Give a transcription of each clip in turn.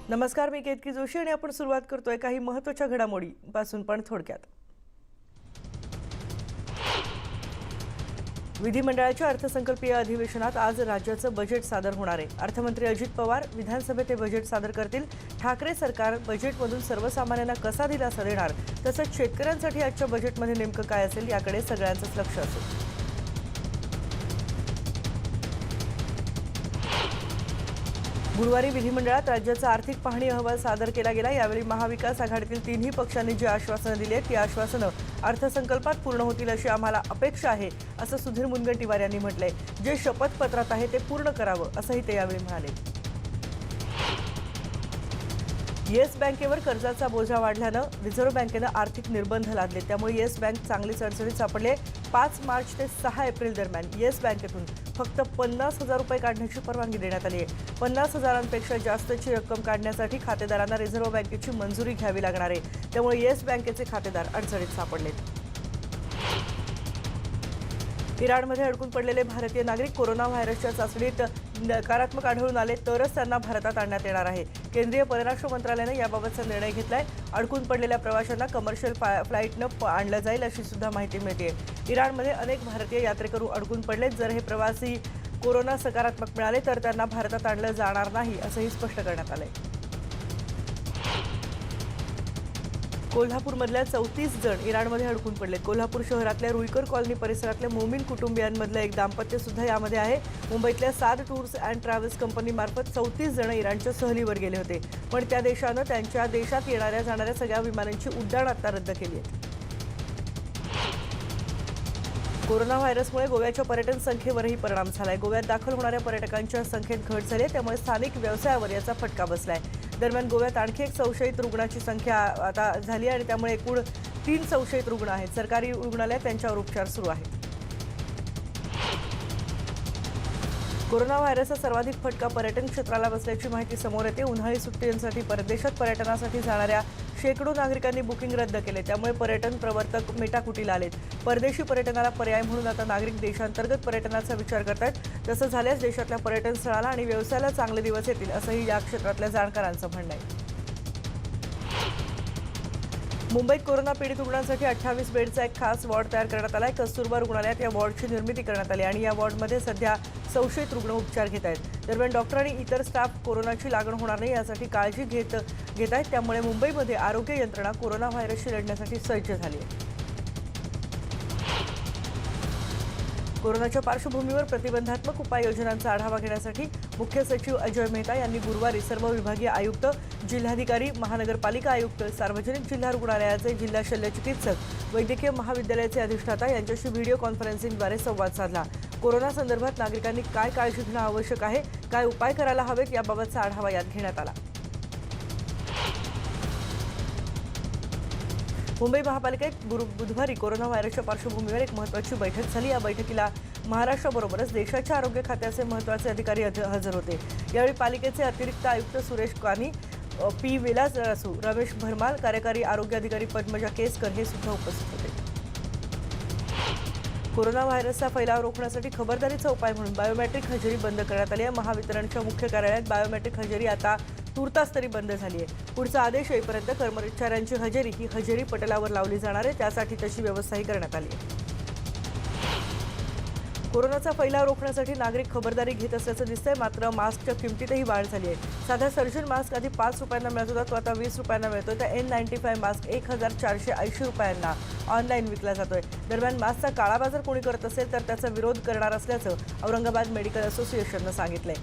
नमस्कार, मी केतकी जोशी आणि आपण सुरुवात करतोय काही महत्त्वाच्या घडामोडींपासून पण थोडक्यात. विधिमंडळाच्या अर्थसंकल्पीय अधिवेशनात आज राज्याचं बजेट सादर होणार आहे. अर्थमंत्री अजित पवार विधानसभेत हे बजेट सादर करतील. ठाकरे सरकार बजेटमधून सर्वसामान्यांना कसा दिलासा देणार, तसंच शेतकऱ्यांसाठी आजच्या बजेटमध्ये नेमकं काय असेल याकडे सगळ्यांचंच लक्ष असेल. गुरुवारी विधिमंडळात राज्याचा आर्थिक पाहणी अहवाल सादर केला गेला. यावेळी महाविकास आघाडीतील तिन्ही पक्षांनी जी आश्वासनं दिली आहेत ती आश्वासनं अर्थसंकल्पात पूर्ण होतील अशी आम्हाला अपेक्षा आहे, असं सुधीर मुनगंटीवार यांनी म्हटलंय. जे शपथपत्रात आहे ते पूर्ण करावं, असंही ते यावेळी म्हणाले. येस बँकेवर कर्जाचा बोजा वाढल्यानं रिझर्व्ह बँकेनं आर्थिक निर्बंध लादले. त्यामुळे येस बँक चांगलीच अडचणीत सापडले. 5 मार्च ते 6 एप्रिल दरम्यान येस बँकेतून फक्त 50,000 रुपये काढण्याची परवानगी देण्यात आली आहे. 50,000पेक्षा जास्तची रक्कम काढण्यासाठी खातेदारांना रिझर्व्ह बँकेची मंजुरी घ्यावी लागणार आहे. त्यामुळे येस बँकेचे खातेदार अडचणीत सापडलेत. इराणमध्ये अडकून पडलेले भारतीय नागरिक कोरोना व्हायरसच्या चाचणीत नकारात्मक आढळून आले तरच त्यांना भारतात आणण्यात येणार आहे. केंद्रीय परराष्ट्र मंत्रालयानं याबाबतचा निर्णय घेतलाय. अडकून पडलेल्या प्रवाशांना कमर्शियल फ्लाईटनं आणलं जाईल अशी सुद्धा माहिती मिळते. इराणमध्ये अनेक भारतीय यात्रेकरू अडकून पडलेत. जर हे प्रवासी कोरोना सकारात्मक मिळाले तर त्यांना भारतात आणलं जाणार नाही, असंही स्पष्ट करण्यात आलंय. कोल्हापूरमधल्या 34 जण इराणमध्ये अडकून पडलेत. कोल्हापूर शहरातल्या रुईकर कॉलनी परिसरातल्या मोमीन कुटुंबियांमधलं एक दाम्पत्य सुद्धा यामध्ये आहे. मुंबईतल्या 7 टूर्स अँड ट्रॅव्हल्स कंपनीमार्फत 34 जण इराणच्या सहलीवर गेले होते, पण त्या देशानं त्यांच्या देशात येणाऱ्या जाणाऱ्या सगळ्या विमानांची उड्डाण आता रद्द केली आहेत. कोरोना व्हायरसमुळे गोव्याच्या पर्यटन संख्येवरही परिणाम झालाय. गोव्यात दाखल होणाऱ्या पर्यटकांच्या संख्येत घट झाली आहे, त्यामुळे स्थानिक व्यवसायावर याचा फटका बसलाय. दरम्यान गोव्यात आणखी एक संशयित रुग्णाची संख्या आता झाली आहे आणि त्यामुळे एकूण 3 संशयित रुग्ण आहेत. सरकारी रुग्णालयात त्यांच्यावर उपचार सुरू आहेत. कोरोना व्हायरसचा सर्वाधिक फटका पर्यटन क्षेत्राला बसल्याची माहिती समोर येते. उन्हाळी सुट्टींसाठी परदेशात पर्यटनासाठी जाणाऱ्या शेकडो नागरिकांनी बुकिंग रद्द केले. त्यामुळे पर्यटन प्रवर्तक मेटाकुटीला आलेत. परदेशी पर्यटनाला पर्याय म्हणून आता नागरिक देशांतर्गत पर्यटनाचा विचार करतात. तसं झाल्यास देशातल्या पर्यटन स्थळाला आणि व्यवसायाला चांगले दिवस येतील, असंही या क्षेत्रातल्या जाणकारांचं म्हणणं आहे. मुंबईत कोरोना पीडित रुग्णांसाठी 28 बेडचा एक खास वॉर्ड तयार करण्यात आला आहे. कस्तुरबा रुग्णालयात या वॉर्डची निर्मिती करण्यात आली आणि या वॉर्डमध्ये सध्या संशयित रुग्ण उपचार घेत आहेत. दरम्यान डॉक्टर आणि इतर स्टाफ कोरोनाची लागण होणार नाही यासाठी काळजी घेत आहेत. त्यामुळे मुंबईमध्ये आरोग्य यंत्रणा कोरोना व्हायरसशी लढण्यासाठी सज्ज झाली आहे. कोरोनाच्या पार्श्वभूमीवर प्रतिबंधात्मक उपाययोजनांचा आढावा घेण्यासाठी मुख्य सचिव अजय मेहता यांनी गुरुवारी सर्व विभागीय आयुक्त, जिल्हाधिकारी, महानगरपालिका आयुक्त, सार्वजनिक जिल्हा रुग्णालयाचे जिल्हा शल्यचिकित्सक, वैद्यकीय महाविद्यालयाचे अधिष्ठाता यांच्याशी व्हिडिओ कॉन्फरन्सिंगद्वारे संवाद साधला. कोरोना संदर्भात नागरिकांनी काय काळजी घेणं आवश्यक आहे, काय उपाय करायला हवेत याबाबतचा आढावा यात घेण्यात आला. मुंबई महापालिकेत बुधवारी कोरोना व्हायरसच्या पार्श्वभूमीवर एक महत्त्वाची बैठक झाली. या बैठकीला महाराष्ट्राबरोबरच देशाच्या आरोग्य खात्याचे महत्त्वाचे अधिकारी हजर होते. यावेळी पालिकेचे अतिरिक्त आयुक्त सुरेश कानी, पी विलासरासू, रमेश भरमाल, कार्यकारी आरोग्य अधिकारी पद्मजा केसकर हे सुद्धा उपस्थित होते. कोरोना व्हायरसचा फैलाव रोखण्यासाठी खबरदारीचा उपाय म्हणून बायोमेट्रिक हजेरी बंद करण्यात आली आहे. महावितरणच्या मुख्य कार्यालयात बायोमेट्रिक हजेरी आता तुर्तास तरी बंद झाली आहे. पुढचा आदेश येईपर्यंत कर्मचाऱ्यांची हजेरी ही हजेरी पटलावर लावली जाणार आहे. त्यासाठी तशी व्यवस्थाही करण्यात आली आहे. कोरोनाचा फैलाव रोखण्यासाठी नागरिक खबरदारी घेत असल्याचं दिसतंय. मात्र मास्कच्या किमतीतही वाढ झाली आहे. साधा सर्जन मास्क आधी 5 रुपयांना मिळत होता, तो आता 20 रुपयांना मिळतोय. तर N95 मास्क 1,480 रुपयांना ऑनलाईन विकला जातोय. दरम्यान मास्कचा काळाबाजार कोणी करत असेल तर त्याचा विरोध करणार असल्याचं औरंगाबाद मेडिकल असोसिएशननं सांगितलंय.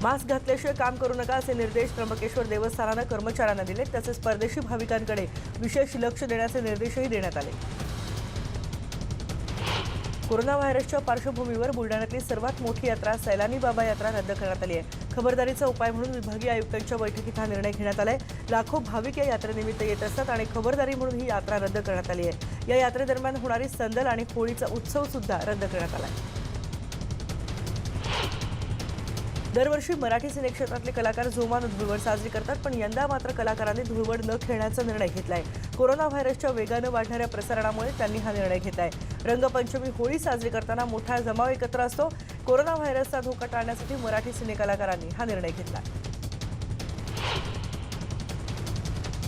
मास्क घातल्याशिवाय काम करू नका असे निर्देश त्र्यंबकेश्वर देवस्थानानं कर्मचाऱ्यांना दिले. तसेच परदेशी भाविकांकडे विशेष लक्ष देण्याचे निर्देशही देण्यात आले. कोरोना व्हायरसच्या पार्श्वभूमीवर बुलढाण्यातली सर्वात मोठी यात्रा सैलानी बाबा यात्रा रद्द करण्यात आली आहे. खबरदारीचा उपाय म्हणून विभागीय आयुक्तांच्या बैठकीत हा निर्णय घेण्यात आलाय. लाखो भाविक या यात्रेनिमित्त येत असतात आणि खबरदारी म्हणून ही यात्रा रद्द करण्यात आली आहे. या यात्रेदरम्यान होणारी संदल आणि होळीचा उत्सव सुद्धा रद्द करण्यात आला आहे. दरवर्षी मराठी सिनेक्षेत्रातले कलाकार जोमानं धुळवड साजरी करतात, पण यंदा मात्र कलाकारांनी धुळवड न खेळण्याचा निर्णय घेतलाय. कोरोना व्हायरसच्या वेगानं वाढणाऱ्या प्रसारणामुळे त्यांनी हा निर्णय घेतलाय. रंगपंचमी, होळी साजरी करताना मोठा जमाव एकत्र असतो. कोरोना व्हायरसचा धोका टाळण्यासाठी मराठी सिनेकलाकारांनी हा निर्णय घेतला.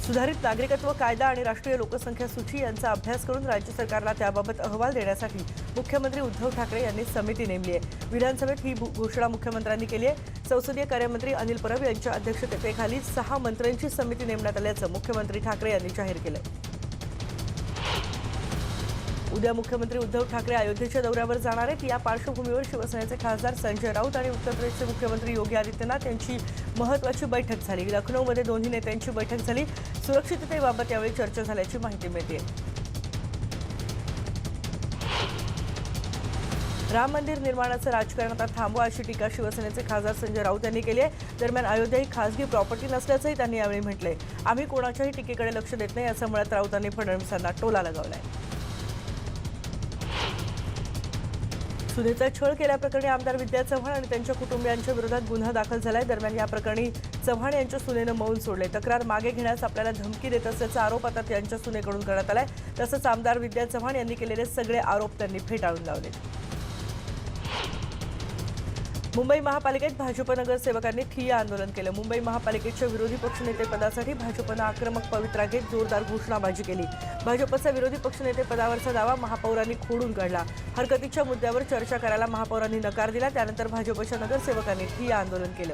सुधारित नागरिकत्व कायदा आणि राष्ट्रीय लोकसंख्या सूची यांचा अभ्यास करून राज्य सरकारला त्याबाबत अहवाल देण्यासाठी मुख्यमंत्री उद्धव ठाकरे यांनी समिती नेमली आहे. विधानसभेत ही घोषणा मुख्यमंत्र्यांनी केली आहे. संसदीय कार्यमंत्री अनिल परब यांच्या अध्यक्षतेखाली 6 मंत्र्यांची समिती नेमण्यात आल्याचं मुख्यमंत्री ठाकरे यांनी जाहीर केलं. उद्या मुख्यमंत्री उद्धव ठाकरे अयोध्येच्या दौऱ्यावर जाणार आहेत. या पार्श्वभूमीवर शिवसेनेचे खासदार संजय राऊत आणि उत्तर प्रदेशचे मुख्यमंत्री योगी आदित्यनाथ यांची महत्त्वाची बैठक झाली. लखनौमध्ये दोन्ही नेत्यांची बैठक झाली. सुरक्षिततेबाबत यावेळी चर्चा झाल्याची माहिती मिळते. राम मंदिर निर्माणाचं राजकारण आता थांबवा अशी टीका शिवसेनेचे खासदार संजय राऊत यांनी केली आहे. दरम्यान अयोध्या ही खासगी प्रॉपर्टी नसल्याचंही त्यांनी यावेळी म्हटलंय. आम्ही कोणाच्याही टीकेकडे लक्ष देत नाही असं म्हणत राऊतांनी फडणवीसांना टोला लगावलाय. सुनेचा छळ केल्याप्रकरणी आमदार विद्या चव्हाण आणि त्यांच्या कुटुंबियांच्या विरोधात गुन्हा दाखल झालाय. दरम्यान या प्रकरणी चव्हाण यांच्या सुनेनं मौन सोडले. तक्रार मागे घेण्यास आपल्याला धमकी देत असल्याचा आरोप आता त्यांच्या सुनेकडून करण्यात आलाय. तसंच आमदार विद्या चव्हाण यांनी केलेले सगळे आरोप त्यांनी फेटाळून लावले. मुंबई महापालिकेत भाजप नगरसेवकांनी ठिय्या आंदोलन केलं. मुंबई महापालिकेच्या विरोधी पक्षनेतेपदासाठी भाजपनं आक्रमक पवित्रा घेत जोरदार घोषणाबाजी केली. भाजपचा विरोधी पक्षनेतेपदावरचा दावा महापौरांनी खोडून काढला. हरकतीच्या मुद्द्यावर चर्चा करायला महापौरांनी नकार दिला. त्यानंतर भाजपच्या नगरसेवकांनी ठिय्या आंदोलन केलं.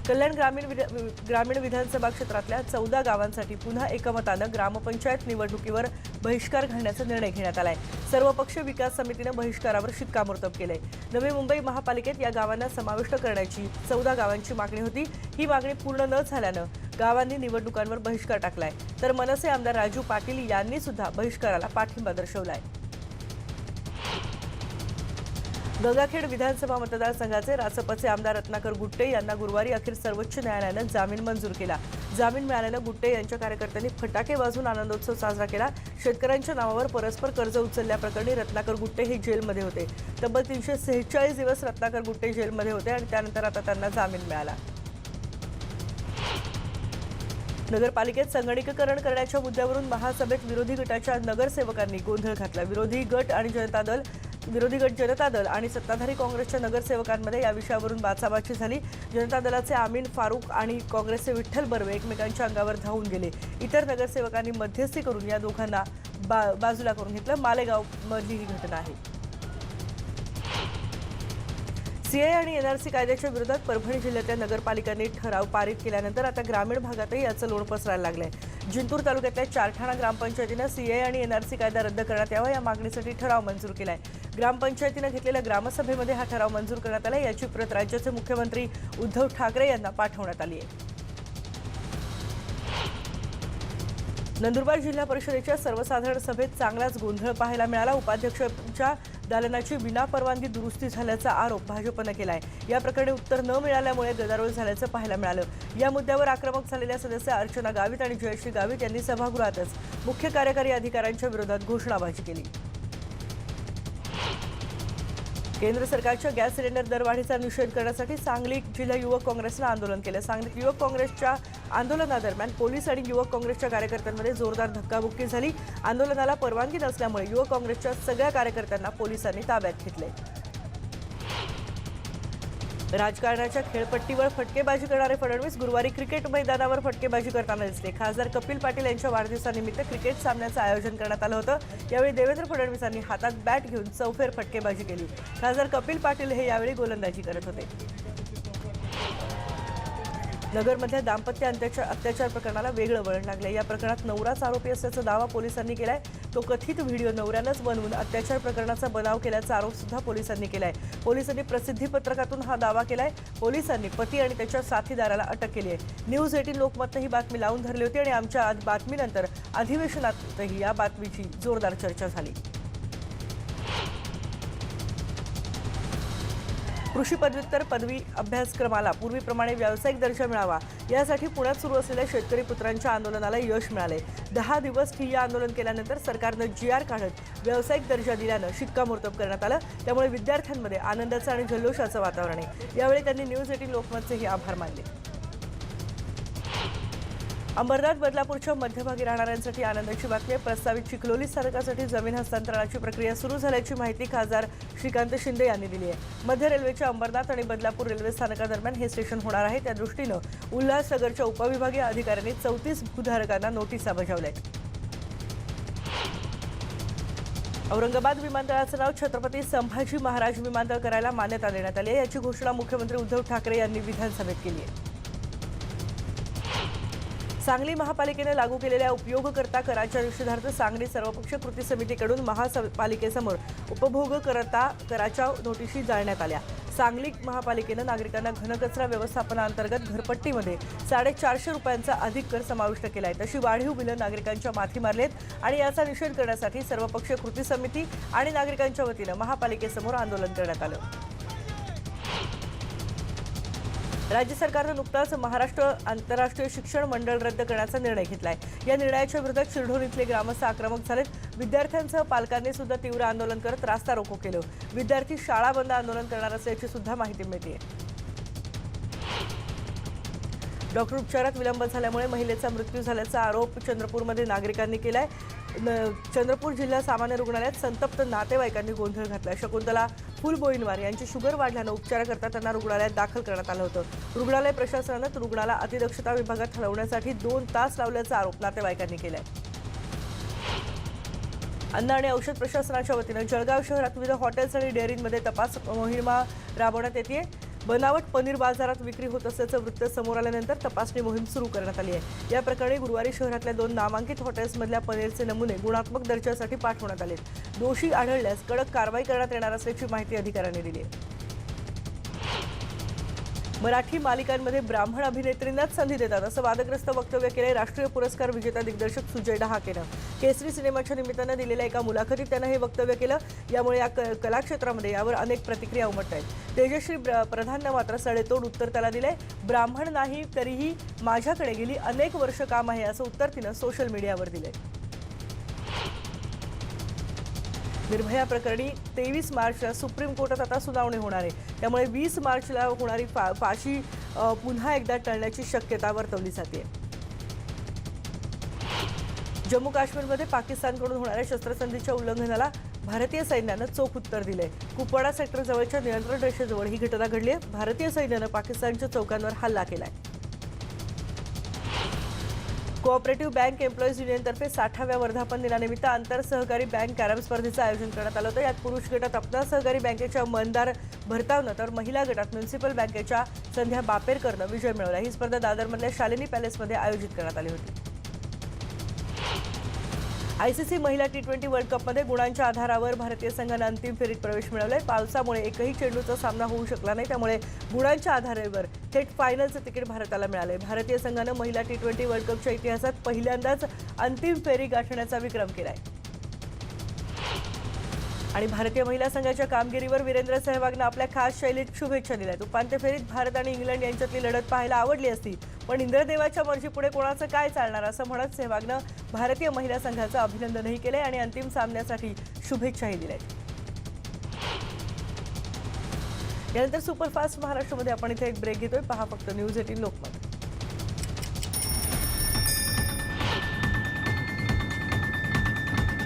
कल्याण ग्रामीण विधानसभा क्षेत्रातल्या 14 गावांसाठी पुन्हा एकमतानं ग्रामपंचायत निवडणुकीवर बहिष्कार घालण्याचा निर्णय घेण्यात आलाय. सर्वपक्षीय विकास समितीनं बहिष्कारावर शिक्कामोर्तब केलंय. नवी मुंबई महापालिकेत या गावांना समाविष्ट करण्याची 14 गावांची मागणी होती. ही मागणी पूर्ण न झाल्यानं गावांनी निवडणुकांवर बहिष्कार टाकलाय. तर मनसे आमदार राजू पाटील यांनी सुद्धा बहिष्काराला पाठिंबा दर्शवलाय. गंगाखेड विधानसभा मतदारसंघाचे रासपचे आमदार रत्नाकर गुट्टे यांना गुरुवारी अखेर सर्वोच्च न्यायालयानं जामीन मंजूर केला. जामीन मिळाल्यानं गुट्टे यांच्या कार्यकर्त्यांनी फटाके वाजवून आनंदोत्सव साजरा केला. शेतकऱ्यांच्या नावावर परस्पर कर्ज उचलल्याप्रकरणी रत्नाकर गुट्टे हे जेलमध्ये होते. तब्बल 346 दिवस रत्नाकर गुट्टे जेलमध्ये होते आणि त्यानंतर आता त्यांना जामीन मिळाला. नगरपालिकेत संगणकीकरण करण्याच्या मुद्द्यावरून महासभेत विरोधी गटाच्या नगरसेवकांनी गोंधळ घातला. विरोधी गट जनता दल आणि सत्ताधारी काँग्रेसच्या नगरसेवकांमध्ये या विषयावरून बाचाबाची झाली. जनता दलाचे आमीन फारूक आणि काँग्रेसचे विठ्ठल बर्वे एकमेकांच्या अंगावर धावून गेले. इतर नगरसेवकांनी मध्यस्थी करून या दोघांना बाजूला करून घेतलं. मालेगावमधली ही घटना आहे. सीए आणि एनआरसी कायद्याच्या विरोधात परभणी जिल्ह्यातल्या नगरपालिकांनी ठराव पारित केल्यानंतर आता ग्रामीण भागातही याचं लोण पसरायला लागलंय. जिंतूर तालुक्यातल्या चारठाणा ग्रामपंचायतीनं सीए आणि एनआरसी कायदा रद्द करण्यात यावा या मागणीसाठी ठराव मंजूर केलाय. ग्रामपंचायतीनं घेतलेल्या ग्रामसभेमध्ये हा ठराव मंजूर करण्यात आला. याची प्रत राज्याचे मुख्यमंत्री उद्धव ठाकरे यांना पाठवण्यात आली आहे. नंदुरबार जिल्हा परिषदेच्या सर्वसाधारण सभेत चांगलाच गोंधळ पाहायला मिळाला. उपाध्यक्षांच्या दालनाची विनापरवानगी दुरुस्ती झाल्याचा आरोप भाजपनं केलाय. या प्रकरणी उत्तर न मिळाल्यामुळे गदारोळ झाल्याचं पाहायला मिळालं. या मुद्द्यावर आक्रमक झालेल्या सदस्य अर्चना गावित आणि जयश्री गावित यांनी सभागृहातच मुख्य कार्यकारी अधिकाऱ्यांच्या विरोधात घोषणाबाजी केली. केंद्र सरकारच्या गॅस सिलेंडर दरवाढीचा निषेध करण्यासाठी सांगली जिल्हा युवक काँग्रेसनं आंदोलन केलं. सांगली युवक काँग्रेसच्या आंदोलनादरम्यान पोलीस आणि युवक काँग्रेसच्या कार्यकर्त्यांमध्ये जोरदार धक्काबुक्की झाली. आंदोलनाला परवानगी नसल्यामुळे युवक काँग्रेसच्या सगळ्या कार्यकर्त्यांना पोलिसांनी ताब्यात घेतले. राजकारणाच्या खेळपट्टीवर फटकेबाजी करणारे फडणवीस गुरुवारी क्रिकेट मैदानावर फटकेबाजी करताना दिसले. खासदार कपिल पाटील यांच्या वाढदिवसानिमित्त क्रिकेट सामन्याचं आयोजन करण्यात आलं होतं. यावेळी देवेंद्र फडणवीसांनी हातात बॅट घेऊन चौफेर फटकेबाजी केली. खासदार कपिल पाटील हे यावेळी गोलंदाजी करत होते. नगरमधल्या दाम्पत्य अत्याचार प्रकरणाला वेगळं वळण लागलंय. या प्रकरणात नवराच आरोपी असल्याचा दावा पोलिसांनी केलाय. तो कथित व्हिडिओ नवऱ्यानंच बनवून अत्याचार प्रकरणाचा बनाव केल्याचा आरोप सुद्धा पोलिसांनी केलाय. पोलिसांनी प्रसिद्धी पत्रकातून हा दावा केलाय. पोलिसांनी पती आणि त्याच्या साथीदाराला अटक केली आहे. न्यूज 18 लोकमतनं ही बातमी लावून धरली होती आणि आमच्या बातमीनंतर अधिवेशनातही या बातमीची जोरदार चर्चा झाली. कृषी पदव्युत्तर पदवी अभ्यासक्रमाला पूर्वीप्रमाणे व्यावसायिक दर्जा मिळावा यासाठी पुण्यात सुरू असलेल्या शेतकरी पुत्रांच्या आंदोलनाला यश मिळाले. 10 दिवस ठिय्या आंदोलन केल्यानंतर सरकारनं GR काढत व्यावसायिक दर्जा दिल्यानं शिक्कामोर्तब करण्यात आलं. त्यामुळे विद्यार्थ्यांमध्ये आनंदाचं आणि जल्लोषाचं वातावरण आहे. यावेळी त्यांनी न्यूज 18 लोकमतचेही आभार मानले. अंबरनाथ बदलापूरच्या मध्यभागी राहणाऱ्यांसाठी आनंदाची बातमी आहे. प्रस्तावित चिखलोली स्थानकासाठी जमीन हस्तांतरणाची प्रक्रिया सुरू झाल्याची माहिती खासदार श्रीकांत शिंदे यांनी दिली आहे. मध्य रेल्वेच्या अंबरनाथ आणि बदलापूर रेल्वे स्थानकादरम्यान हे स्टेशन होणार आहे. त्या दृष्टीनं उल्हासनगरच्या उपविभागीय अधिकाऱ्यांनी 34 भूधारकांना नोटिसा बजावल्या आहेत. औरंगाबाद विमानतळाचं नाव छत्रपती संभाजी महाराज विमानतळ करायला मान्यता देण्यात आली आहे. याची घोषणा मुख्यमंत्री उद्धव ठाकरे यांनी विधानसभेत केली आहे. सांगली महापालिकेने लागू केलेल्या उपयोगकर्ता कराच्या निषेधार्थ सांगली सर्वपक्षीय कृती समितीकडून महापालिकेसमोर उपभोगकर्ता कराच्या नोटिशी जाळण्यात आल्या. सांगली महापालिकेनं नागरिकांना घनकचरा व्यवस्थापनाअंतर्गत घरपट्टीमध्ये 450 रुपयांचा अधिक कर समाविष्ट केला आहे. तशी वाढीव बिलं नागरिकांच्या माथी मारलेत आणि याचा निषेध करण्यासाठी सर्वपक्षीय कृती समिती आणि नागरिकांच्या वतीनं महापालिकेसमोर आंदोलन करण्यात आलं. राज्य सरकारनं नुकताच महाराष्ट्र आंतरराष्ट्रीय शिक्षण मंडळ रद्द करण्याचा निर्णय घेतलाय. या निर्णयाच्या विरोधात शिरढोणीतले ग्रामस्थ आक्रमक झालेत. विद्यार्थ्यांसह पालकांनी सुद्धा तीव्र आंदोलन करत रास्ता रोको केलं. विद्यार्थी शाळा बंद आंदोलन करणार असल्याची सुद्धा माहिती मिळते. डॉक्टर उपचारात विलंब झाल्यामुळे महिलेचा मृत्यू झाल्याचा आरोप चंद्रपूरमध्ये नागरिकांनी केलाय. चंद्रपूर जिल्हा सामान्य रुग्णालयात संतप्त नातेवाईकांनी गोंधळ घातला. शकुंतला फुलबोईनवार यांची शुगर वाढल्यानं उपचाराकरता त्यांना रुग्णालयात दाखल करण्यात आलं होतं. रुग्णालय प्रशासनानं रुग्णाला अतिदक्षता विभागात हलवण्यासाठी 2 तास लावल्याचा आरोप नातेवाईकांनी केलाय. अन्न आणि औषध प्रशासनाच्या वतीनं जळगाव शहरात विविध हॉटेल्स आणि डेअरींमध्ये तपास मोहीम राबवण्यात येते. बनावट पनीर बाजारात विक्री होत असल्याचं वृत्त समोर आल्यानंतर तपासणी मोहीम सुरू करण्यात आली आहे. या प्रकरणी गुरुवारी शहरातल्या 2 नामांकित हॉटेल्समधल्या पनीरचे नमुने गुणात्मक दर्जासाठी पाठवण्यात आले. दोषी आढळल्यास कडक कारवाई करण्यात येणार असल्याची माहिती अधिकाऱ्यांनी दिली आहे. मराठी मालिकांमध्ये ब्राह्मण अभिनेत्रींनाच संधी देतात असं वादग्रस्त वक्तव्य केलंय राष्ट्रीय पुरस्कार विजेता दिग्दर्शक सुजय डहाकेनं. केसरी सिनेमाच्या निमित्तानं दिलेल्या एका मुलाखतीत त्यानं हे वक्तव्य केलं. यामुळे या कलाक्षेत्रामध्ये यावर अनेक प्रतिक्रिया उमटत आहेत. तेजश्री प्रधाननं मात्र सडेतोड उत्तर त्याला दिलंय. ब्राह्मण नाही तरीही माझ्याकडे गेली अनेक वर्ष काम आहे असं उत्तर तिनं सोशल मीडियावर दिलंय. निर्भया प्रकरणी 23 मार्चला सुप्रीम कोर्टात आता सुनावणी होणार आहे. त्यामुळे 20 मार्चला होणारी फाशी पुन्हा एकदा टळण्याची शक्यता वर्तवली जाते. जम्मू काश्मीरमध्ये पाकिस्तानकडून होणाऱ्या शस्त्रसंधीच्या उल्लंघनाला भारतीय सैन्यानं चोख उत्तर दिलंय. कुपवाडा सेक्टर जवळच्या नियंत्रण रेषेजवळ ही घटना घडली आहे. भारतीय सैन्यानं पाकिस्तानच्या चौक्यांवर हल्ला केलाय. कोऑपरेटिव्ह बँक एम्प्लॉईज युनियनतर्फे 60व्या वर्धापन दिनानिमित्त आंतर सहकारी बँक कॅरम स्पर्धेचं आयोजन करण्यात आलं होतं. यात पुरुष गटात अपना सहकारी बँकेच्या मंदार भरतावनं तर महिला गटात म्युनिसिपल बँकेच्या संध्या बापेरकरनं विजय मिळवला. ही स्पर्धा दादरमधल्या शालिनी पॅलेसमध्ये आयोजित करण्यात आली होती. आयसीसी महिला T20 वर्ल्ड कपमध्ये गुणांच्या आधारावर भारतीय संघानं अंतिम फेरीत प्रवेश मिळवलाय. पावसामुळे एकही चेंडूचा सामना होऊ शकला नाही. त्यामुळे गुणांच्या आधारावर थेट फायनलचं तिकीट भारताला मिळालंय. भारतीय संघानं महिला T20 वर्ल्ड कपच्या इतिहासात पहिल्यांदाच अंतिम फेरी गाठण्याचा विक्रम केलाय. आणि भारतीय महिला संघाच्या कामगिरीवर वीरेंद्र सहवागनं आपल्या खास शैलीत शुभेच्छा दिल्यात. उपांत्य फेरीत भारत आणि इंग्लंड यांच्यातली लढत पाहायला आवडली असती, पण इंद्रदेवाच्या मर्जीपुढे कोणाचं काय चालणार असं म्हणत सहवागनं भारतीय महिला संघाचं अभिनंदनही केलंय आणि अंतिम सामन्यासाठी शुभेच्छाही दिल्या. यानंतर सुपरफास्ट महाराष्ट्रामध्ये आपण इथे एक ब्रेक घेतोय. पहा फक्त न्यूज 18 लोकमत.